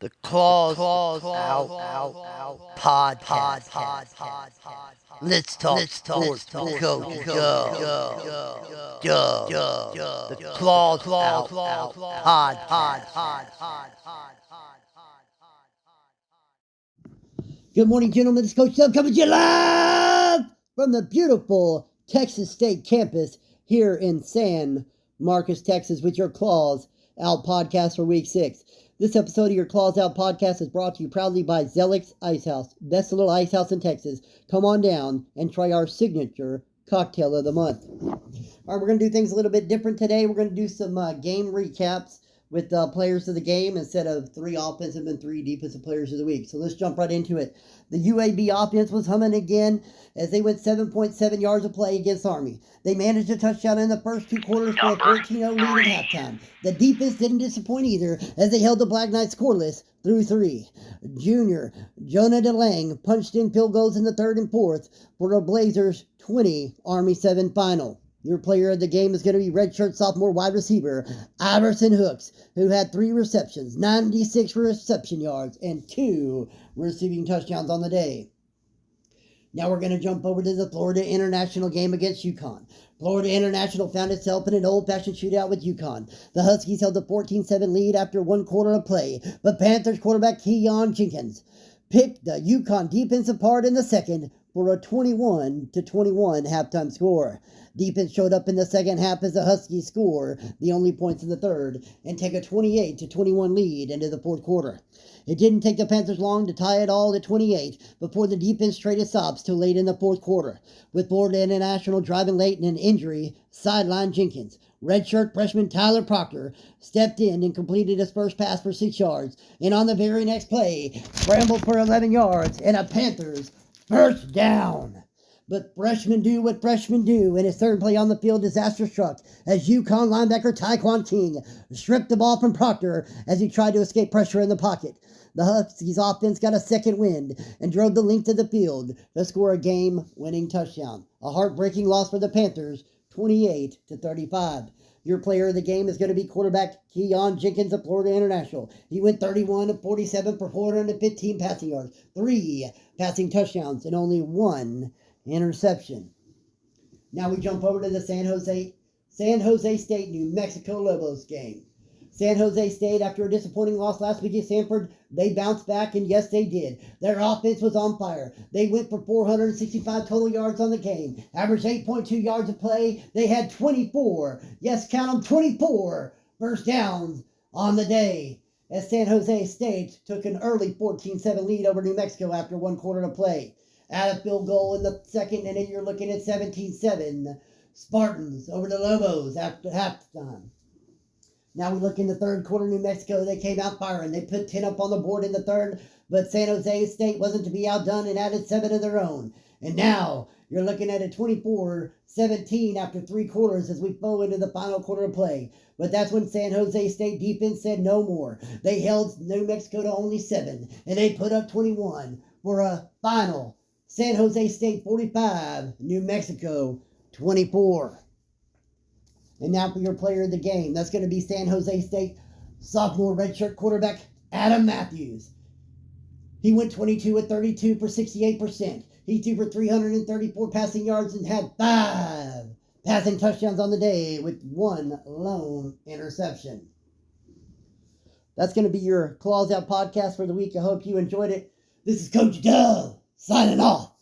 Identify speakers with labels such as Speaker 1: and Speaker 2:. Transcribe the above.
Speaker 1: The Claws Out Podcast. Let's talk sports with Coach Joe. The Claws Out Podcast.
Speaker 2: Good morning, gentlemen. It's Coach Joe coming to you live from the beautiful Texas State campus here in San Marcos, Texas, with your Claws Out Podcast for Week 6. This episode of your Claws Out Podcast is brought to you proudly by Zellick's Ice House. Best little ice house in Texas. Come on down and try our signature cocktail of the month. All right, we're going to do things a little bit different today. We're going to do some game recaps with players of the game instead of 3 offensive and 3 defensive players of the week. So let's jump right into it. The UAB offense was humming again as they went 7.7 yards of play against Army. They managed a touchdown in the first 2 quarters for a 14-0 lead at halftime. The defense didn't disappoint either as they held the Black Knights scoreless through 3. Junior Jonah DeLang punched in field goals in the 3rd and 4th for a Blazers 20, Army 7 final. Your player of the game is going to be redshirt sophomore wide receiver Iverson Hooks, who had 3 receptions, 96 reception yards, and 2 receiving touchdowns on the day. Now we're going to jump over to the Florida International game against UConn. Florida International found itself in an old-fashioned shootout with UConn. The Huskies held a 14-7 lead after 1 quarter of play, but Panthers quarterback Keon Jenkins picked the UConn defense apart in the second for a 21-21 halftime score. Defense showed up in the second half as the Huskies score the only points in the third and take a 28-21 lead into the 4th quarter. It didn't take the Panthers long to tie it all to 28 before the defense traded stops till late in the 4th quarter. With Florida International driving late in an injury, sidelined Jenkins. Redshirt freshman Tyler Proctor stepped in and completed his first pass for 6 yards, and on the very next play, scrambled for 11 yards and a Panthers first down. But freshmen do what freshmen do, and his third play on the field, disaster struck as UConn linebacker Tyquan King stripped the ball from Proctor as he tried to escape pressure in the pocket. The Huskies offense got a second wind and drove the length of the field to score a game-winning touchdown. A heartbreaking loss for the Panthers, 28-35. Your player of the game is going to be quarterback Keon Jenkins of Florida International. He went 31-47 for 415 passing yards, 3 passing touchdowns, and only 1 interception. Now we jump over to the San Jose State, New Mexico Lobos game. San Jose State, after a disappointing loss last week at Sanford, they bounced back, and yes, they did. Their offense was on fire. They went for 465 total yards on the game, averaged 8.2 yards of play. They had 24, yes, count them, 24 first downs on the day, as San Jose State took an early 14-7 lead over New Mexico after 1 quarter to play. Add a field goal in the second, and then you're looking at 17-7 Spartans over the Lobos after halftime. Now we look in the 3rd quarter, New Mexico, they came out firing. They put 10 up on the board in the 3rd, but San Jose State wasn't to be outdone and added 7 of their own. And now you're looking at a 24-17 after 3 quarters as we flow into the final quarter of play. But that's when San Jose State defense said no more. They held New Mexico to only 7, and they put up 21 for a final San Jose State 45, New Mexico 24. And now for your player of the game. That's going to be San Jose State sophomore redshirt quarterback Adam Matthews. He went 22-32 for 68%. He threw for 334 passing yards and had 5 passing touchdowns on the day with 1 lone interception. That's going to be your Claws Out podcast for the week. I hope you enjoyed it. This is Coach Doug signing off.